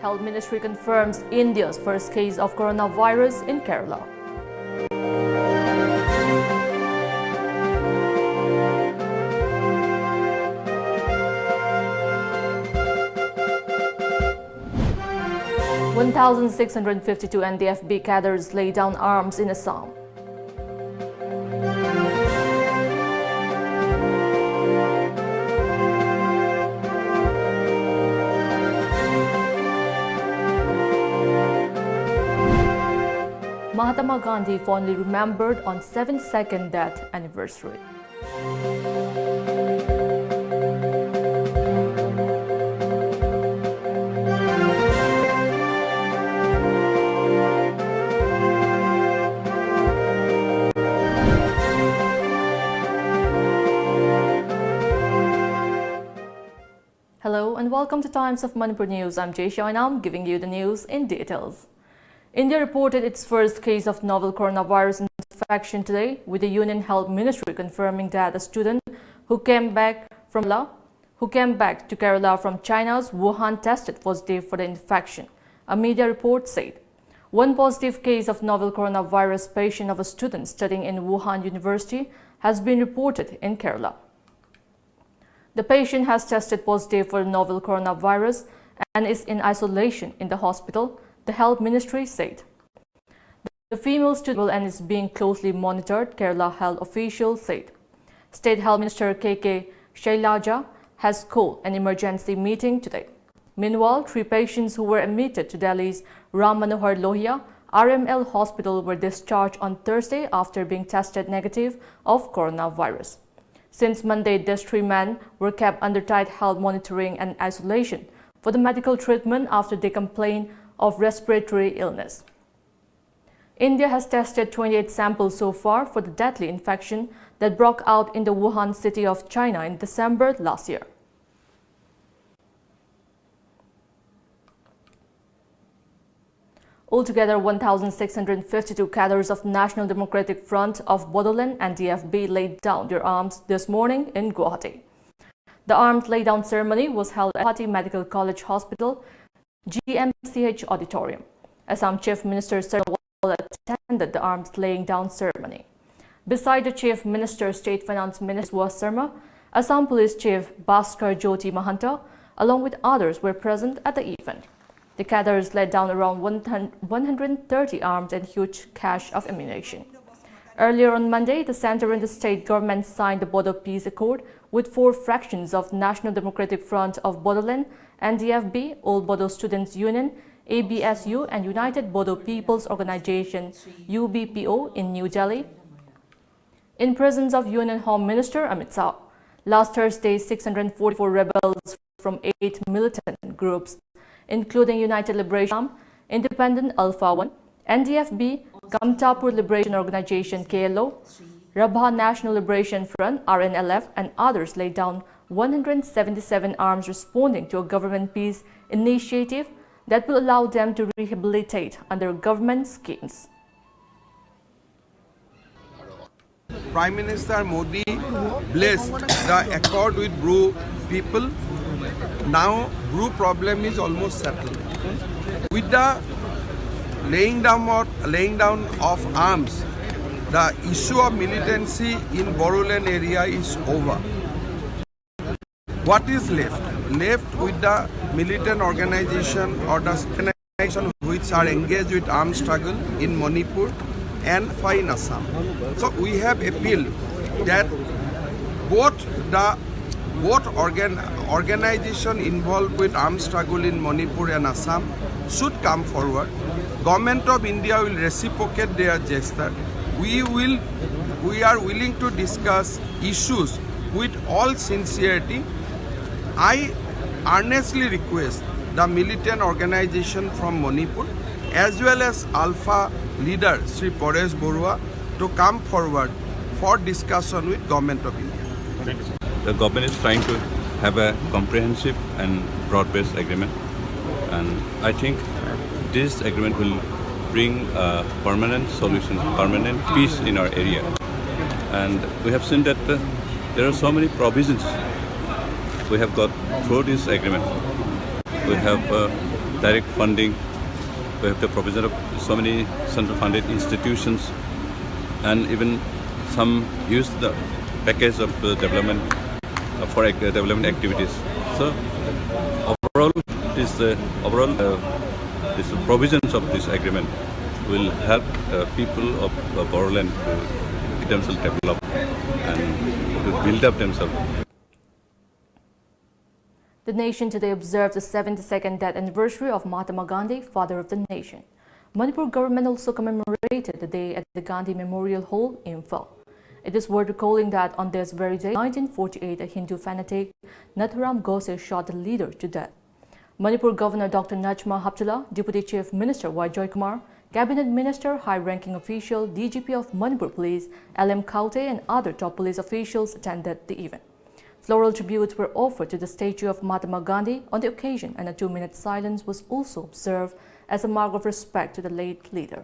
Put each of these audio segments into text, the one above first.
Health Ministry confirms India's first case of coronavirus in Kerala. (1,652) NDFB cadres lay down arms in Assam. Mahatma Gandhi fondly remembered on 72nd death anniversary. Hello and welcome to Times of Manipur News. I'm JESSIA and I'm giving you the news in details. India reported its first case of novel coronavirus infection today, with the Union Health Ministry confirming that a student who came back to Kerala from China's Wuhan tested positive for the infection, a media report said. One positive case of novel coronavirus patient of a student studying in Wuhan University has been reported in Kerala. The patient has tested positive for the novel coronavirus and is in isolation in the hospital, the Health Ministry said. The female student and is being closely monitored, Kerala health officials said. State Health Minister K.K. Shailaja has called an emergency meeting today. Meanwhile, 3 patients who were admitted to Delhi's Ram Manohar Lohia RML hospital were discharged on Thursday after being tested negative of coronavirus. Since Monday, these 3 men were kept under tight health monitoring and isolation for the medical treatment after they complained of respiratory illness. India has tested 28 samples so far for the deadly infection that broke out in the Wuhan city of China in December last year. Altogether, 1,652 cadres of National Democratic Front of Bodoland and DFB laid down their arms this morning in Guwahati. The arms lay-down ceremony was held at Guwahati Medical College Hospital GMCH auditorium. Assam Chief Minister Sarmal attended the arms laying down ceremony. Beside the Chief Minister, State Finance Minister was Sarma, Assam Police Chief Bhaskar Jyoti Mahanta, along with others, were present at the event. The cadres laid down around 130 arms and huge cache of ammunition. Earlier on Monday, the centre and the state government signed the Bodo Peace Accord with 4 fractions of National Democratic Front of Bodoland, NDFB, All Bodo Students Union, ABSU and United Bodo People's Organization UBPO in New Delhi, in presence of Union Home Minister Amit Shah. Last Thursday, 644 rebels from 8 militant groups, including United Liberation, Independent Alpha 1, NDFB, Kamtapur Liberation Organization KLO, Rabha National Liberation Front RNLF and others laid down 177 arms responding to a government peace initiative that will allow them to rehabilitate under government schemes. Prime Minister Modi blessed the accord with Bru people. Now Bru problem is almost settled. With the laying down of arms, the issue of militancy in Bodoland area is over. What is left? Left with the militant organization or the organization which are engaged with armed struggle in Manipur and in Assam. So we have appealed that both organization involved with armed struggle in Manipur and Assam should come forward. Government of India will reciprocate their gesture. We are willing to discuss issues with all sincerity. I earnestly request the militant organization from Manipur as well as Alpha leader Sri Paresh Borua to come forward for discussion with Government of India. Thank you, sir. The government is trying to have a comprehensive and broad-based agreement. And I think this agreement will bring a permanent solution, permanent peace in our area. And we have seen that there are so many provisions we have got through this agreement. We have direct funding, we have the provision of so many central funded institutions, and even some use the package of development for development activities. So overall, these provisions of this agreement will help the people of Boroland to themselves develop and to build up themselves. The nation today observes the 72nd death anniversary of Mahatma Gandhi, father of the nation. Manipur government also commemorated the day at the Gandhi Memorial Hall in Phao. It is worth recalling that on this very day, 1948, a Hindu fanatic, Nathuram Godse, shot the leader to death. Manipur Governor Dr. Najma Haptullah, Deputy Chief Minister Y. Joykumar, Cabinet Minister, high-ranking official, DGP of Manipur Police, LM Kaute, and other top police officials attended the event. Floral tributes were offered to the statue of Mahatma Gandhi on the occasion, and a 2-minute silence was also observed as a mark of respect to the late leader.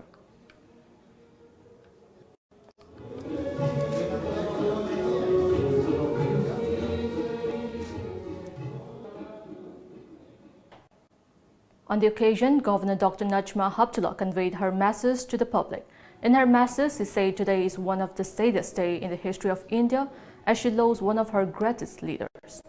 On the occasion, Governor Dr. Najma Haptullah conveyed her message to the public. In her message, she said today is one of the saddest days in the history of India as she lost one of her greatest leaders.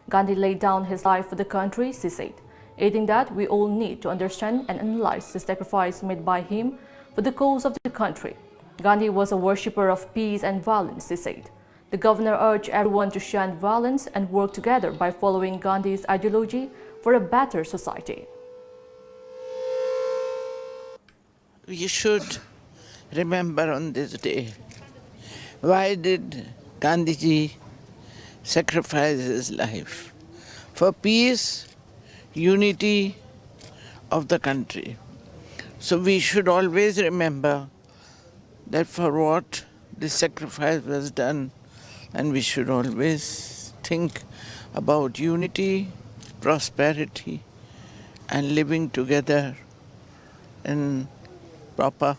Gandhi laid down his life for the country, she said, adding that we all need to understand and analyze the sacrifice made by him for the cause of the country. Gandhi was a worshipper of peace and violence, she said. The governor urged everyone to shun violence and work together by following Gandhi's ideology for a better society. We should remember on this day, why did Gandhiji sacrifice his life? For peace, unity of the country. So we should always remember that for what this sacrifice was done, and we should always think about unity, prosperity, and living together in proper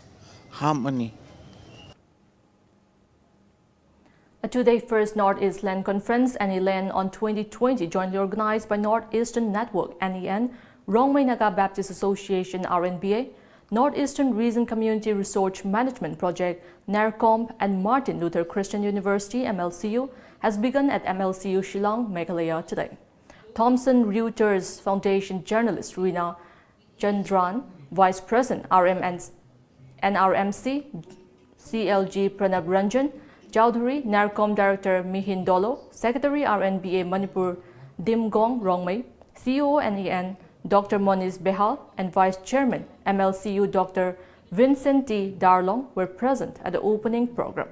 harmony. A two-day First Northeast Land Conference, NELAN on 2020, jointly organized by Northeastern Network, NEN, Rongmei Naga Baptist Association, RNBA, Northeastern Region Community Resource Management Project, NERCOM, and Martin Luther Christian University, MLCU, has begun at MLCU Shillong, Meghalaya today. Thomson Reuters Foundation journalist Rina Chandran, Vice President, NRMC, CLG Pranab Ranjan, Chowdhury, NERCOM Director Mihin Dolo, Secretary RNBA Manipur Dimgong Rongmei, CEO NEN Dr. Moniz Behal, and Vice Chairman MLCU Dr. Vincent T. Darlong were present at the opening program.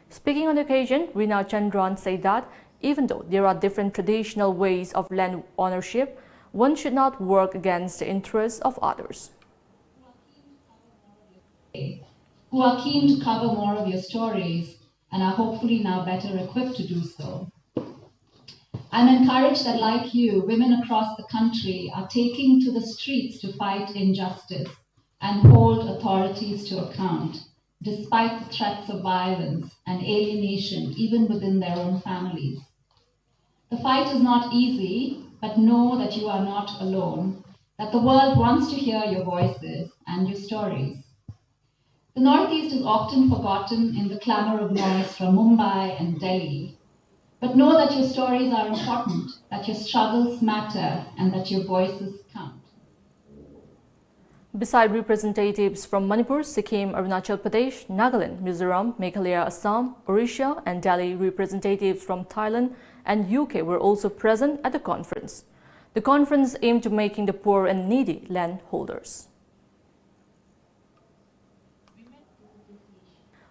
Speaking on the occasion, Rina Chandran said that even though there are different traditional ways of land ownership, one should not work against the interests of others. Who are keen to cover more of your stories and are hopefully now better equipped to do so. I'm encouraged that, like you, women across the country are taking to the streets to fight injustice and hold authorities to account, despite the threats of violence and alienation even within their own families. The fight is not easy, but know that you are not alone, that the world wants to hear your voices and your stories. The Northeast is often forgotten in the clamor of noise from Mumbai and Delhi. But know that your stories are important, that your struggles matter, and that your voices count. Beside representatives from Manipur, Sikkim, Arunachal Pradesh, Nagaland, Mizoram, Meghalaya, Assam, Odisha, and Delhi, representatives from Thailand and UK were also present at the conference. The conference aimed to making the poor and needy landholders.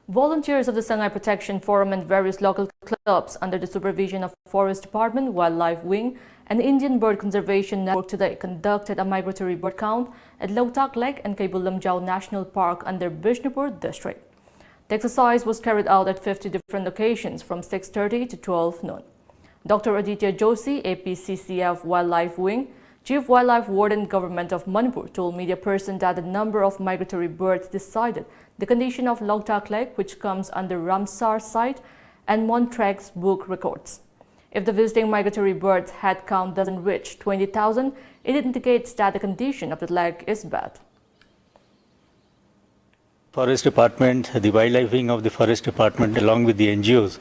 Volunteers of the Sangay Protection Forum and various local clubs under the supervision of Forest Department, Wildlife Wing, and Indian Bird Conservation Network today conducted a migratory bird count at Lotak Lake and Kaibulamjau National Park under Bishnupur district. The exercise was carried out at 50 different locations from 6:30 to 12 noon. Dr. Aditya Joshi, APCCF Wildlife Wing, Chief Wildlife Warden Government of Manipur, told media person that the number of migratory birds decided the condition of Loktak Lake, which comes under Ramsar site and Montrex book records. If the visiting migratory birds head count doesn't reach 20,000, it indicates that the condition of the lake is bad. Forest Department, the Wildlife Wing of the Forest Department, along with the NGOs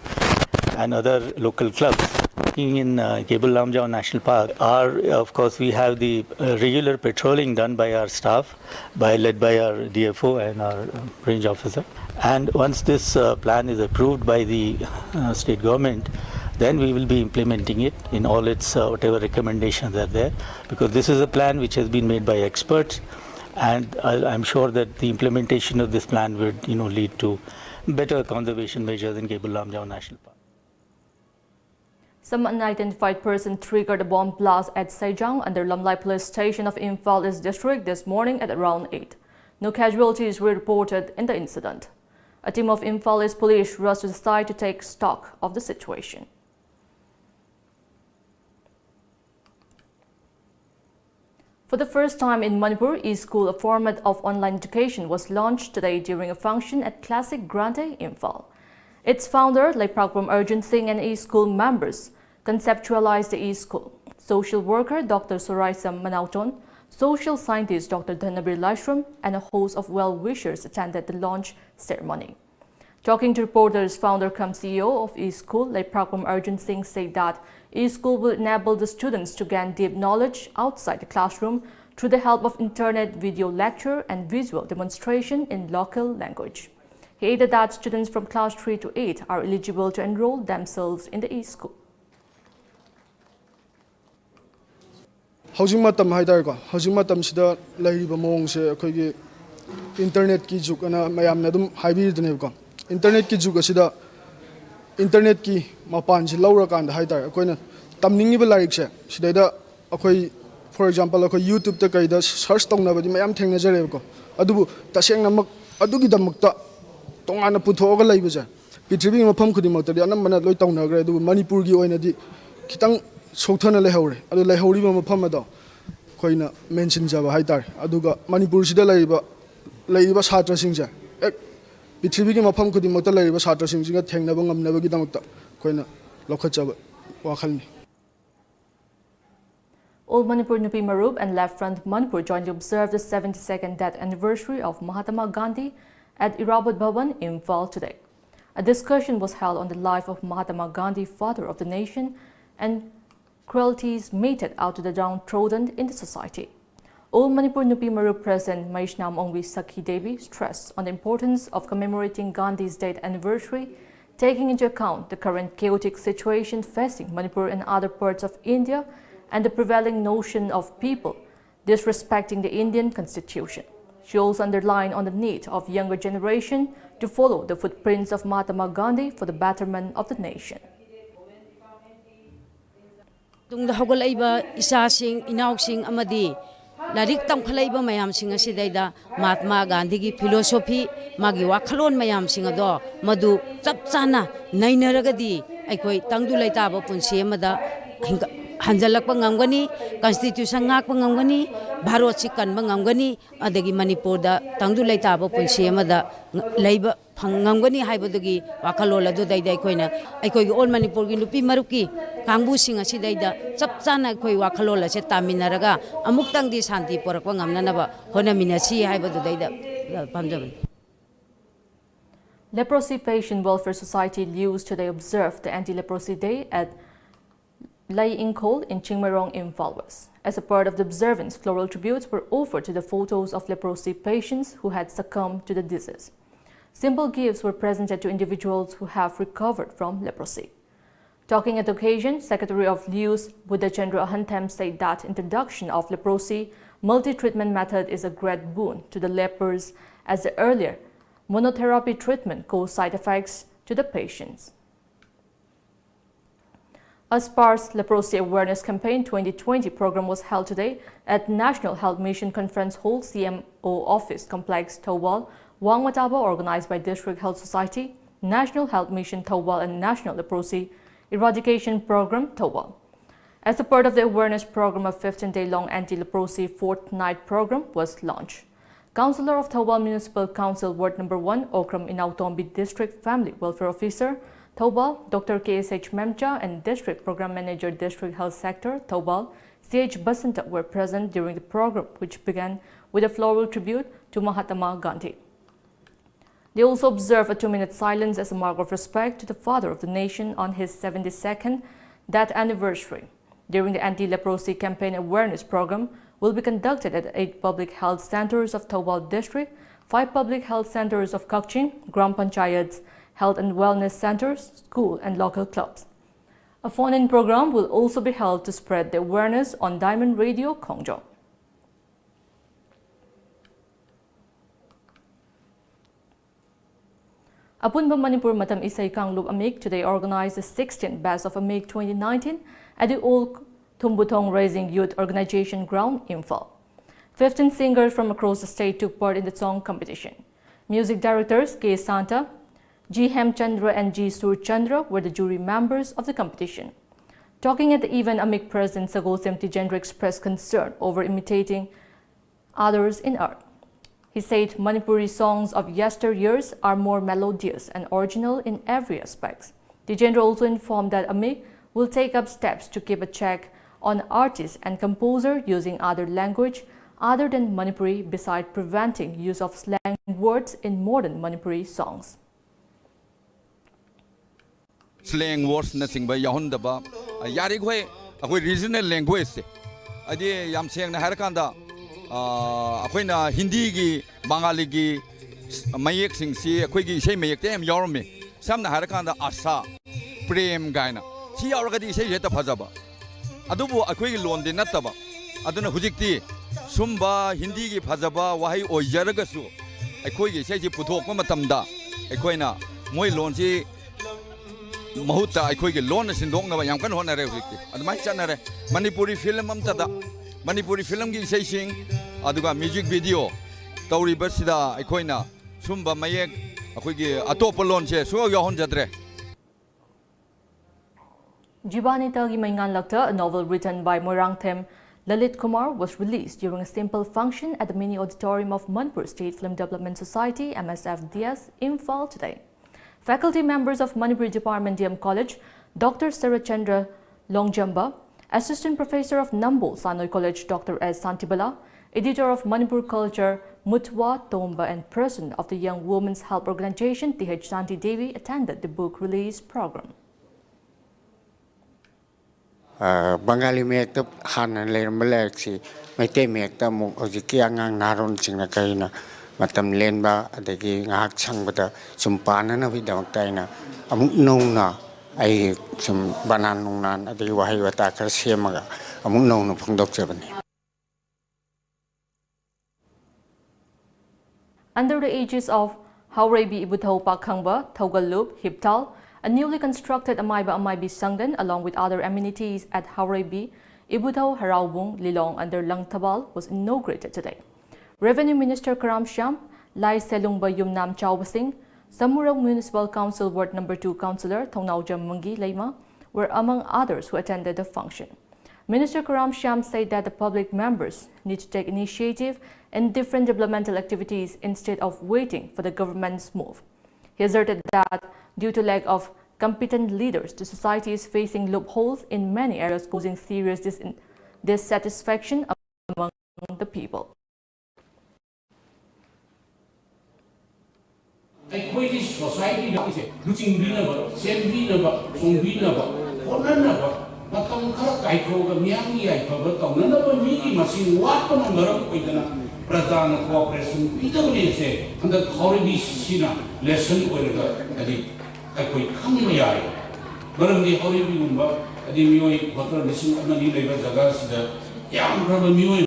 and other local clubs working in Cable Lamjao National Park of course, we have the regular patrolling done by our staff, led by our DFO and our range officer. And once this plan is approved by the state government, then we will be implementing it in all its whatever recommendations are there, because this is a plan which has been made by experts, and I'm sure that the implementation of this plan would lead to better conservation measures in Cable Lamjao National Park. Some unidentified person triggered a bomb blast at Saijang under Lamlai Police Station of Imphal East District this morning at around 8. No casualties were reported in the incident. A team of Imphal East police rushed to the site to take stock of the situation. For the first time in Manipur, e-school, a format of online education, was launched today during a function at Classic Grande, Imphal. Its founder, Leprakram Arjun Singh, and e-school members conceptualized the e-school. Social worker Dr. Soraisa Manauton, social scientist Dr. Dhanabir Lashram, and a host of well-wishers attended the launch ceremony. Talking to reporters, founder cum CEO of e-school, Leprakram Arjun Singh, said that e-school will enable the students to gain deep knowledge outside the classroom through the help of internet video lecture and visual demonstration in local language. He added that students from class 3 to 8 are eligible to enroll themselves in the e-school. Housing matam haidar housing matam sida lairiba mong se akhoi internet ki juk ana mayam na dum haibir dane ko internet ki juk asida internet ki mapan si laura kan haidar akoina tamningi ba larik se sida da akhoi for example akhoi YouTube ta kaida search tongna badi mayam thengna jare ko adubu taseng namak adugi damakta tongana puthoga laiba Pitribi mafam khudimakta di anambana loi tawnagra adubu Manipur gi oina di khitang sothana lehore adu lehori ba mafam ado khoina mention jaba haitar aduga Manipur sida laiba satra singja ek Pitribi gi mafam khudimakta laiba satra singjinga thengnaba ngamnaba gi damakta khoina lokhachaba wakhalni. All Manipur Nupi Marub and Left Front Manipur jointly observed the 72nd death anniversary of Mahatma Gandhi at Irabad Bhavan, Imphal today. A discussion was held on the life of Mahatma Gandhi, father of the nation, and cruelties meted out to the downtrodden in the society. All Manipur Nupi Marub President Maishnam Ongwi Sakhi Devi stressed on the importance of commemorating Gandhi's death anniversary, taking into account the current chaotic situation facing Manipur and other parts of India and the prevailing notion of people disrespecting the Indian constitution. She also underlined on the need of younger generation to follow the footprints of Mahatma Gandhi for the betterment of the nation. Tungda hogalaiba isasing inausing amadi larik tangkhalaiba mayam sing asidaida Mahatma Gandhi gi philosophy magi wakhalon mayam sing ado madu chapchana nainaragadi aikoi tangdu laitaba punsi amada hanjalakpa ngamgani constitution ngakpa ngamgani bharot si kanba ngamgani adagi Manipur da tangdu laitaba punsi amada leiba ngamgani haibadagi wakhalol adu daida aikoina aikoi all Manipur gi nupi maruki kangbu sing asidaida chapchana aikoi wakhalol ase taminaraga amuktang di shanti porakpa ngamnanaba honaminasi haibadu daida pamjaban. Leprosy Patient Welfare Society Lius today observed the Anti-Leprosy Day at Lai Inkol in Chingmarong, Imphal West. As a part of the observance, floral tributes were offered to the photos of leprosy patients who had succumbed to the disease. Simple gifts were presented to individuals who have recovered from leprosy. Talking at the occasion, Secretary of Lius Buddhachandra Ahantem said that introduction of leprosy multi-treatment method is a great boon to the lepers, as the earlier monotherapy treatment caused side effects to the patients. A sparse Leprosy Awareness Campaign 2020 program was held today at National Health Mission Conference Hall CMO Office Complex, Thawal, Wangmataba, organized by District Health Society, National Health Mission Thawal, and National Leprosy Eradication Program, TOBA. As a part of the awareness program, a 15-day-long anti-leprosy fortnight program was launched. Councillor of Thoubal Municipal Council, Ward Number 1, Okram Inautombi District Family Welfare Officer, Thoubal, Dr. KSH Memcha, and District Program Manager, District Health Sector, Thoubal, CH Basanta were present during the program, which began with a floral tribute to Mahatma Gandhi. They also observed a 2-minute silence as a mark of respect to the father of the nation on his 72nd death anniversary. During the anti-leprosy campaign awareness program will be conducted at 8 public health centers of Thoubal District, 5 public health centers of Kakching, Gram Panchayats, health and wellness centers, school and local clubs. A phone-in program will also be held to spread the awareness on Diamond Radio, Khongjo. Apunba Manipur Matam Isai Kangluk Amik today organized the 16th Best of Amik 2019 at the Old Tumbutong Raising Youth Organization Ground, Imphal. 15 singers from across the state took part in the song competition. Music directors K. Santa, G. Hemchandra and G. Surchandra were the jury members of the competition. Talking at the event, Amik President Sagol Semtijendra expressed concern over imitating others in art. He said Manipuri songs of yesteryears are more melodious and original in every aspect. Tijendra also informed that Amik will take up steps to keep a check on artists and composer using other language other than Manipuri, beside preventing use of slang words in modern Manipuri songs. Slang words na singba yahon daba yari khoi akoi regional language se adi yam seng na harakanda akoi na Hindi gi Bengali gi mayek sing si akoi gi sei mayek te am yorme samna harakanda asa prem gaina si yauragadi sei heta phajaba adubu akoi gi lon de nataba aduna hujikti sumba Hindi gi phajaba wahai oijaragasu akoi gi sei ji puthokma matamda akoi na moi lon si Mahuta aikoige lon sindong na yam kan honare hukti admai chanare Manipuri film amtada Manipuri film gi seising aduga music video tawri basida aikoina sumba mayek akoige atop lon che so yahon jadre. Jibanita gi maingan lakta, a novel written by Moirangthem Lalit Kumar, was released during a simple function at the mini auditorium of Manipur State Film Development Society MSFDS Imphal today. Faculty members of Manipuri Department DM College, Dr. Sarachandra Longjamba, Assistant Professor of Nambol Sanoi College, Dr. S. Santibala, Editor of Manipur Culture, Mutwa Tomba, and President of the Young Women's Help Organization, T.H. Santi Devi, attended the book release program. Bengali mekta hanan le meleksi, mete mekta mu ojiki angang naron singna kaina. Matam lenba adagi ngak sang bata sumpana na bidang taina amuk nong na ay sum banan nong nan adagi wahay wata karsemaga amuk nong no pangdok jabani. Under the aegis of Haurebi Ibutho Pakhangba, Thogalup, Hiptal, a newly constructed Amayba Sangdan along with other amenities at Haurebi, Ibutho Haraubung, Lilong under Langtabal was inaugurated today. Revenue Minister Karam Shyam, Lai Selungba Yumnam Chawbasing, Samurang Municipal Council Ward Number 2 Councillor Thongnauja Mungi Leima were among others who attended the function. Minister Karam Shyam said that the public members need to take initiative in different developmental activities instead of waiting for the government's move. He asserted that due to lack of competent leaders, the society is facing loopholes in many areas, causing serious dissatisfaction among the people. Equity society looking binaba, same binaba, some binaba, or another, but come Kaiko, Miami, I covered on another meeting machine, what on the with the Pradana cooperation, Italy say, and the Horibi Sina lesson with the Equity Kamiya. But on the Horibi Umba, the Mui, water, listen, and the labor Zagas, the young rubber Mui.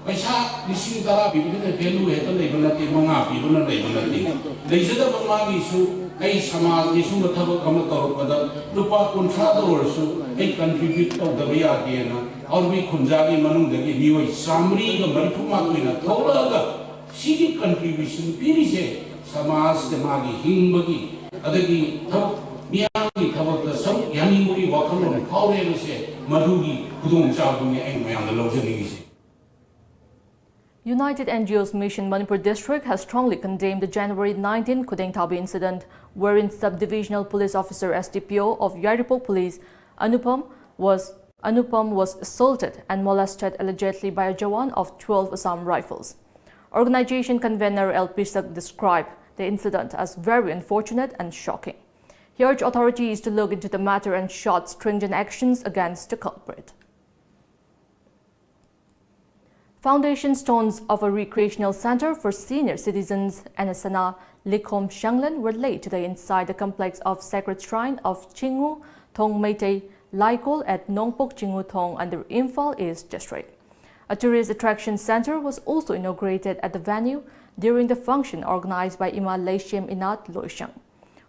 Paisa lising tara people na value heto na ibang natin mga people na ibang natin. Dahil sa mga isu ay sama isu matapos kami tarot pada lupa kontrado orso ay contribute to the reality na or we kunjagi manung dagi biway samri ka maripuma ko na thoda ka sige contribution pini se samas te magi hingbagi adagi thap 미양이 타박다 성 양인물이 와카론 파워레로세 마두기 구동자분이 앵매양을 넣어주는 United NGOs Mission Manipur District has strongly condemned the January 19 Kudeng Thabi incident wherein Subdivisional Police Officer SDPO of Yaripok Police Anupam was assaulted and molested allegedly by a Jawan of 12 Assam Rifles. Organization convener L. Pisak described the incident as very unfortunate and shocking. He urged authorities to look into the matter and shot stringent actions against the culprit. Foundation stones of a recreational center for senior citizens Anasana Likhom Shanglan were laid today inside the complex of Sacred Shrine of Chingu Thong Meitei Laikol at Nongpok Chingu Thong under Imphal East District. A tourist attraction center was also inaugurated at the venue during the function organized by Ima Leishem Inat Loishang.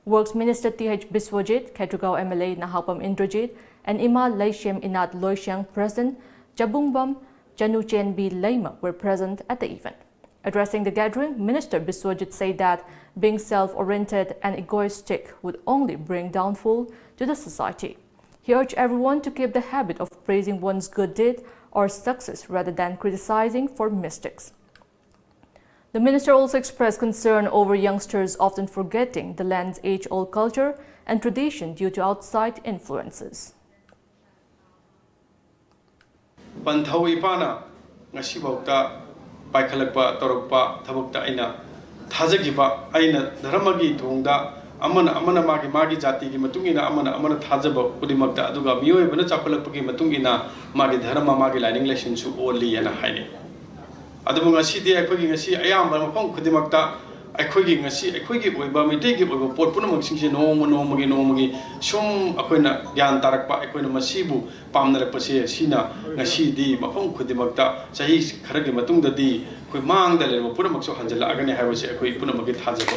Works Minister T.H. Biswajit, Ketrugao MLA Nahapam Indrajit, and Ima Leishem Inat Loishang President Jabungbam Januchen B. Leima were present at the event. Addressing the gathering, Minister Biswajit said that being self-oriented and egoistic would only bring downfall to the society. He urged everyone to keep the habit of praising one's good deed or success rather than criticizing for mistakes. The minister also expressed concern over youngsters often forgetting the land's age-old culture and tradition due to outside influences. Panthau ipana ngasi bauta paikhalakpa torokpa thabukta aina thajagiba aina dharamagi thongda amana magi jati gi matungina amana thajaba kudimakta aduga miyoibana chapalakpagi matungina magi dharma magi lining lesson su oli yana haini adubu ngasi de akhoi ngasi ayamba mafam kudimakta akhoi ngasi akhoi oiba mitegi oiba pot punamak singse nomagi sum akoina gyan tarakpa akoina masibu pamnarakpa se sina ngasi di mafam kudimakta sahi kharagi matungda di koi mangda leba punamak so hanjala agani haibase akhoi punamagi thajaba.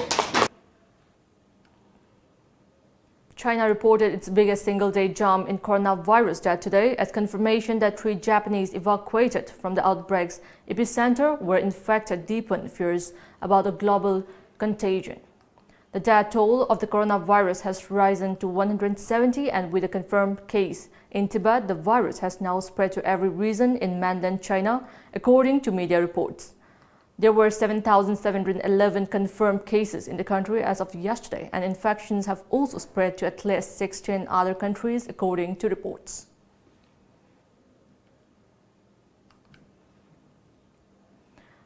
China reported its biggest single-day jump in coronavirus death today as confirmation that 3 Japanese evacuated from the outbreak's epicenter were infected deepened fears about a global contagion. The death toll of the coronavirus has risen to 170, and with a confirmed case in Tibet, the virus has now spread to every region in mainland China, according to media reports. There were 7,711 confirmed cases in the country as of yesterday, and infections have also spread to at least 16 other countries, according to reports.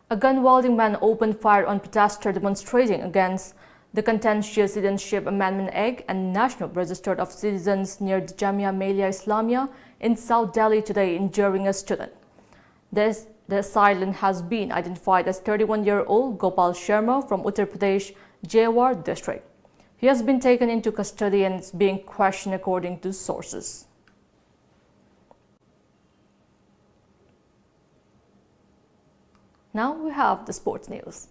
A gun-wielding man opened fire on protesters demonstrating against the contentious Citizenship Amendment Act and National Register of Citizens near the Jamia Millia Islamia in South Delhi today, injuring a student. The assailant has been identified as 31-year-old Gopal Sharma from Uttar Pradesh, Jewar district. He has been taken into custody and is being questioned according to sources. Now we have the sports news.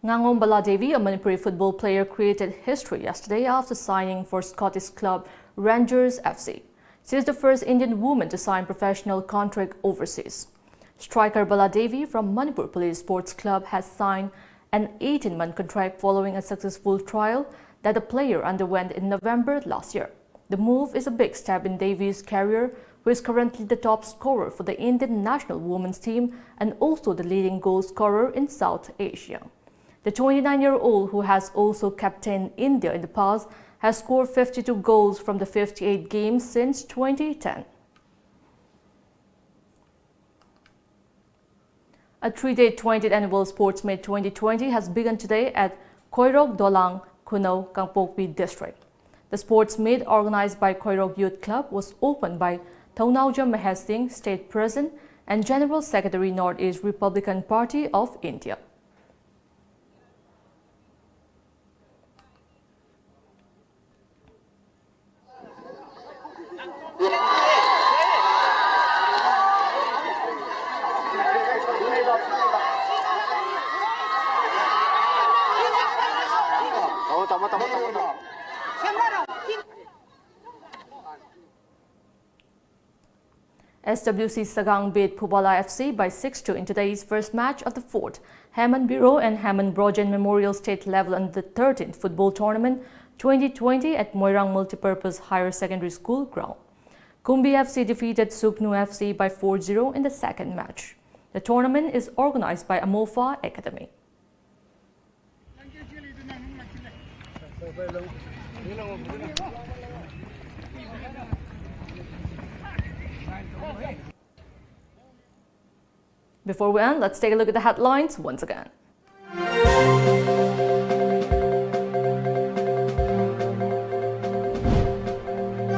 Ngangom Baladevi, a Manipuri football player, created history yesterday after signing for Scottish club Rangers FC. She is the first Indian woman to sign professional contract overseas. Striker Baladevi from Manipur Police Sports Club has signed an 18-month contract following a successful trial that the player underwent in November last year. The move is a big step in Devi's career, who is currently the top scorer for the Indian national women's team and also the leading goal scorer in South Asia. The 29-year-old, who has also captained India in the past, has scored 52 goals from the 58 games since 2010. A 3-day 20th annual Sports Meet 2020 has begun today at Koirok Dolang, Kuno, Kangpokpi district. The sports meet, organized by Koirok Youth Club, was opened by Taunauja Mahesh Singh, State President and General Secretary, Northeast Republican Party of India. SWC Sagang beat Phubala FC by 6-2 in today's first match of the 4th Hemant Biro and Hemant Brojan Memorial State Level under 13th Football Tournament 2020 at Moirang Multipurpose Higher Secondary School ground. Kumbi FC defeated Suknu FC by 4-0 in the second match. The tournament is organized by Amofa Academy. Before we end, let's take a look at the headlines once again.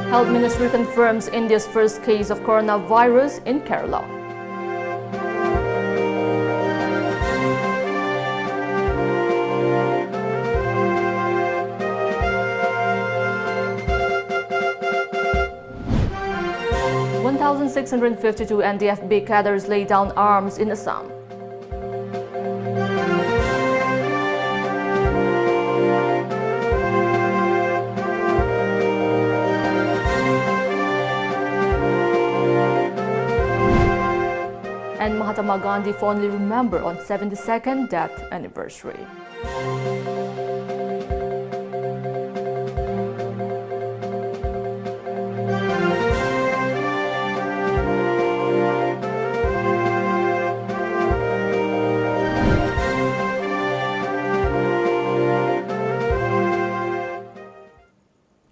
Health Ministry confirms India's first case of coronavirus in Kerala. $1,652 NDFB cadres lay down arms in Assam. And Mahatma Gandhi fondly remembered on 72nd death anniversary.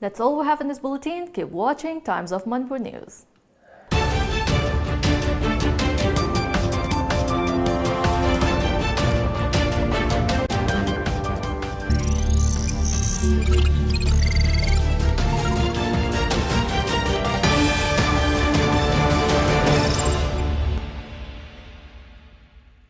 That's all we have in this bulletin. Keep watching Times of Manipur News.